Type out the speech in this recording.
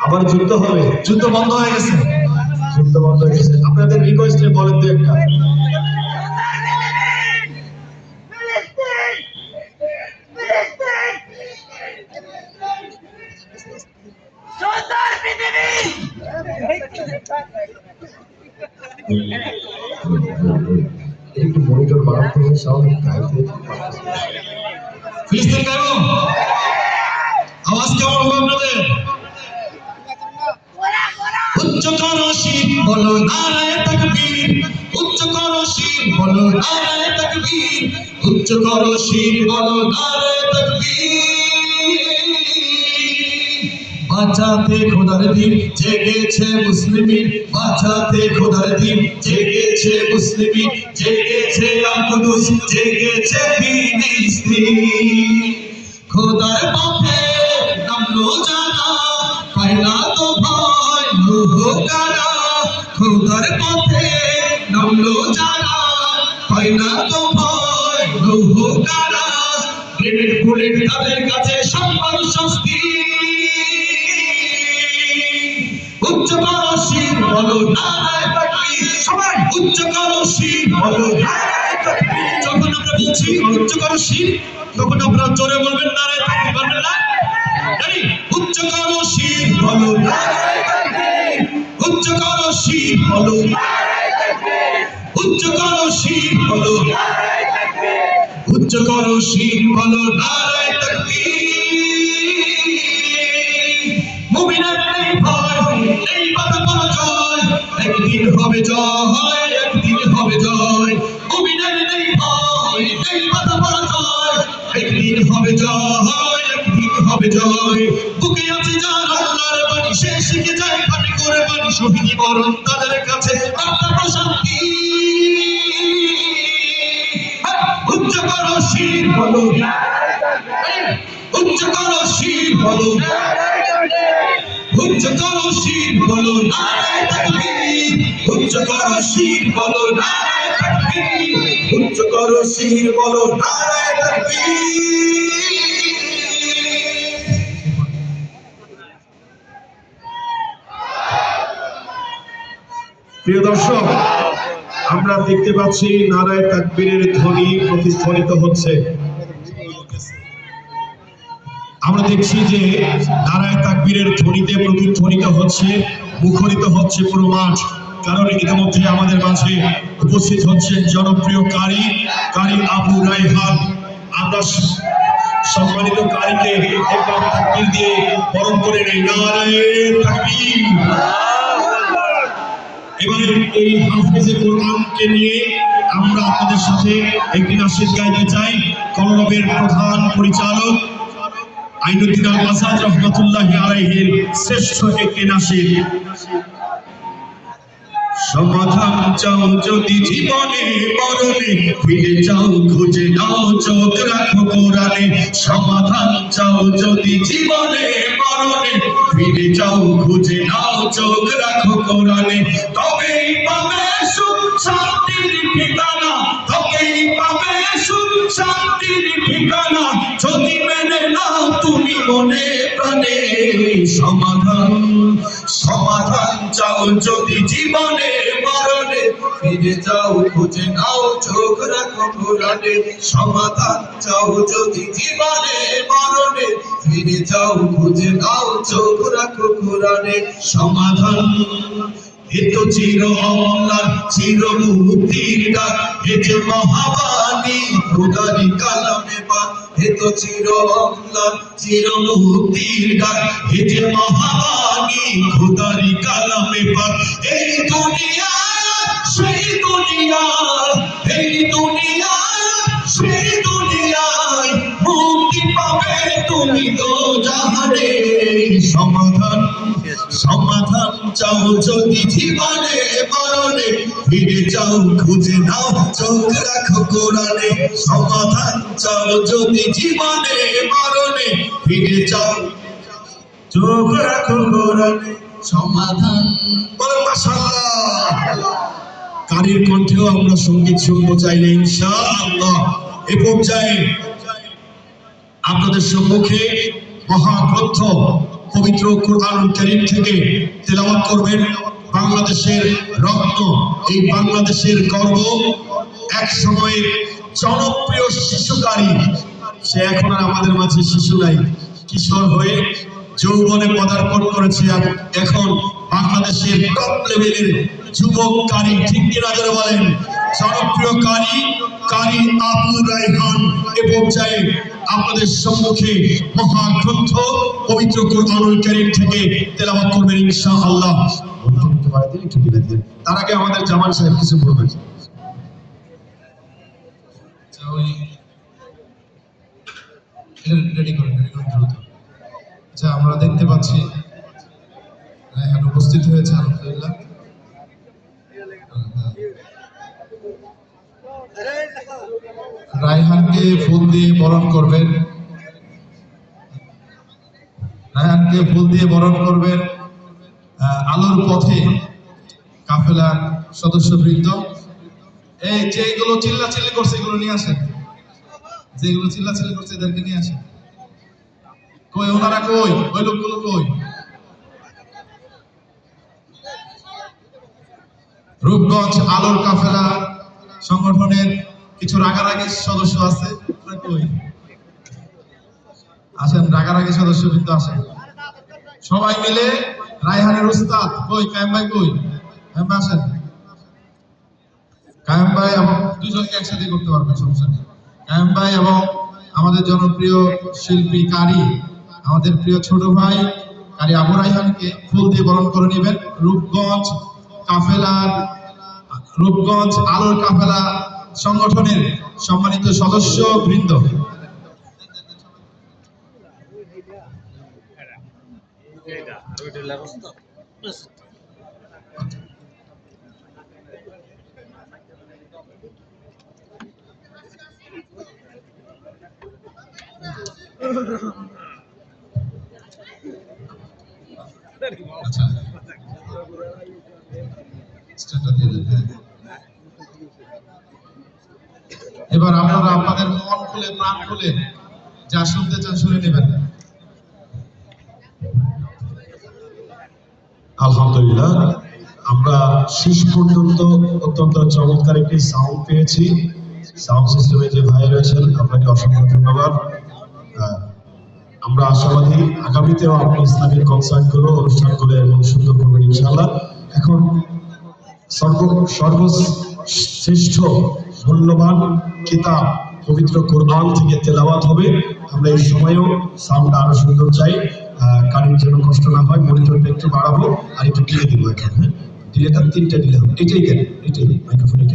আবার যুদ্ধ হবে। যুদ্ধ বন্ধ হয়ে গেছে, যুদ্ধ বন্ধ হয়ে গেছে। আপনাদের রিকোয়েস্টে বলেন তো একটা। একটু মনিটর বাড়াতে হবে, সাউন্ড গাইতে ফিলিস্তিন গাইবো। আওয়াজ কেমন হবে আপনাদের? উচ্চ করো শির বলো নারায়ে তাকবীর, উচ্চ করো শির বলো নারায়ে তাকবীর, উচ্চ করো শির বলো নারায়ে তাকবীর। বাঁচাতে খোদার দিন জেগেছে মুসলিমিন, বাঁচাতে খোদার দিন জেগেছে মুসলিমিন, জেগেছে আল কুদুস, জেগেছে ফিলিস্তিন। খোদার পথে নামলো যারা পায় না তো ভয় লোহারা, খোদার পথে নামলো যারা পায় না তো ভয় লোহারা। গ্রেনেড বুলেট তাদের কাছে সম্মান শাস্তি। উচ্চ করো শির বলো নারায়ে তাকবীর, সবাই উচ্চ করো শির বলো নারায়ে তাকবীর। যখন আমরা বলছি উচ্চ করো শির, তখন আপনারা জোরে বলবেন নারায়ে তাকবীর, বলবেন না? জানি উচ্চ করো শির বলো নারায়ে তাকবীর, উচ্চ করো শির বলো নারায়ে তাকবীর, উচ্চ করো শির বলো নারায়ে তাকবীর, উচ্চ করো শির বলো নারায়ে তাকবীর। মুমিনের নেই ভয়, নেই বাধা পরাজয়, একদিন হবে জয়, একদিন হবে জয়। মুমিনের নেই ভয়, নেই বাধা পরাজয়, একদিন হবে জয়, একদিন হবে জয়। বুকে আছে যার আল্লাহর বাণী, সে শিখে যায় পানি করে বাণী, শহীদ বরণ তাদের কাছে আল্লাহ প্রশান্তি। উচ্চ করো শির বলো নারায়ে তাকবীর, উচ্চ করো শির বলো নারায়ে তাকবীর, উচ্চ করো শির বলো নারায়ে তাকবীর, উচ্চ করো শির বলো নারায়ে তাকবীর, উচ্চ করো শির বলো নারায়ে তাকবীর। প্রিয় দর্শক, আমরা দেখতে পাচ্ছি নারায়ে তাকবীরের ধ্বনি প্রতিধ্বনিত হচ্ছে। আমরা দেখছি যে নারায়ে তাকবীরের ধ্বনিতে প্রতিধ্বনিত হচ্ছে, মুখরিত হচ্ছে পুরো মাঠ। কারণ ইতিমধ্যে আমাদের মাঝে উপস্থিত হচ্ছেন জনপ্রিয় কারি আবু রায়হান। আমরা সম্মানিত কারিকে একবার তাকবীর দিয়ে বরণ করে নেই। নারায়ে তাকবীর। এবারে এই হাফেজে কোরআনকে নিয়ে আমরা আপনাদের সাথে একটি নাশিদ গাইতে চাই। কলরবের প্রধান পরিচালক আইনুদ্দিন আল মাসাদ রহমাতুল্লাহি আলাইহির শ্রেষ্ঠ একটি নাশিদ। সমাধান চাও যদি জীবনে মরণে, ফিরে যাও খুঁজে নাও চোখ রাখো কোরআনে। সমাধান চাও যদি জীবনে মরণে, ফিরে যাও খুঁজে নাও চোখ রাখো কোরআনে। তবেই পাবে সুখ শান্তির ঠিকানা, তবেই পাবে সুখ শান্তির ঠিকানা, যদি মেনে নাও তুমি মনে প্রাণে। সমাধান চাও যদি জীবনে মরণে, ফিরে যাও খুঁজে নাও চোখ রাখো কোরআনে। সমাধান চাও যদি জীবনে মরণে, ফিরে যাও খুঁজে নাও চোখ রাখো কোরআনে। সমাধান এ তো চির অম্লান চির মুক্তির ডাক, এ যে মহাবাণী খোদারি কালামে পাক। এ তো চির অম্লান চির মুক্তির ডাক, এ যে মহাবাণী খোদারি কালামে পাক। এই দুনিয়া সেই দুনিয়া, এই দুনিয়া সেই দুনিয়ায় মুক্তি পাবে তুমি তো জাহানে। সমাধান চাও যদি জীবনে মরণে, ফিরে যাও খুঁজে নাও চোখ রাখো কোরআনে। সমাধান চাও যদি জীবনে মরণে, ফিরে যাও চোখ রাখো কোরআনে। সমাধান বলো মাশাআল্লাহ। কারীর কণ্ঠেও আমরা সঙ্গীত শুনবো চাইলে ইনশাআল্লাহ। এ পর্যায়ে আপনাদের সম্মুখে মহাগ্রন্থ পবিত্র কুরআনুল কারীম থেকে তেলাওয়াত করবেন বাংলাদেশের রত্ন, এই বাংলাদেশের গর্ব, এক সময়ের জনপ্রিয় শিশুকারী, সে এখন আর আমাদের মাঝে শিশু নাই, কিশোর হয়ে যৌবনে পদার্পণ করেছে, এখন বাংলাদেশের টপ লেভেলের যুবক কারী, ঠিক কিনা যারা বলেন, জনপ্রিয় কারী আবু রায়হান এ পর্যায়ে আপনাদের সম্মুখে মহাগ্রন্থ পবিত্র কুরআনুল কারীম থেকে তেলাওয়াত করবেন ইনশাআল্লাহ। তার আগে আমাদের জামান সাহেব কিছু বলবেন। আচ্ছা, আমরা দেখতে পাচ্ছি রায়হান উপস্থিত হয়েছে, আলহামদুলিল্লাহ। রায়হানকে ফুল দিয়ে বরণ করবেন, রায়হানকে ফুল দিয়ে বরণ করবেন আলোর পথে কাফেলার সদস্যবৃন্দ। এই যেগুলো চিল্লাচিল্লি করছে এগুলো নিয়ে আসেন, যেগুলো চিল্লাচিল্লি করছে এদেরকে নিয়ে আসেন। কই ওনারা, কই ওই লোকগুলো কই? রূপগঞ্জ আলোর কাফেলা সংগঠনের কিছু রাগারাগি সদস্য আছে, কই আসেন, রাগারাগি সদস্য কিন্তু আসেন। সবাই মিলে রায়হানের উস্তাদ কই, কায়েম ভাই কই? কায়েম ভাই আসেন, কায়েম ভাই এবং দুজনকে একসাথে করতে পারবেন, সমস্যা নেই। কায়েম ভাই এবং আমাদের জনপ্রিয় শিল্পী কারী, আমাদের প্রিয় ছোট ভাই কারী আবু রায়হানকে ফুল দিয়ে বরণ করে নেবেন রূপগঞ্জ আলোর কাফেলা সংগঠনের সম্মানিত সদস্য বৃন্দ। আচ্ছা, এবার আপনারা আপনাদের মন খুলে প্রাণ খুলে যা শুনতে চান শুনে নেবেন। আলহামদুলিল্লাহ, আমরা শেষ পর্যন্ত অত্যন্ত চমৎকার একটি সাউন্ড পেয়েছি। সাউন্ড সিস্টেমে যে ভাই রয়েছেন, আপনাকে অসংখ্য ধন্যবাদ। আমরা আশাবাদী আগামীতেও আপনি ইসলামিক কনসার্টগুলো, অনুষ্ঠানগুলো এবং সুন্দর করবেন ইনশাআল্লাহ। এখন সর্বশ্রেষ্ঠ মূল্যবান কিতাব পবিত্র কোরআন থেকে তেলাওয়াত হবে। আমরা এই সময়েও সাউন্ডটা আরো সুন্দর চাই, কারোর যেন কষ্ট না হয়। মনিটরটা একটু বাড়াবো আর একটু ডিলে দিব, এখানে ডিলেটা 3টা ডিলে হবে। এটাই কেন, এটাই মাইক্রোফোনে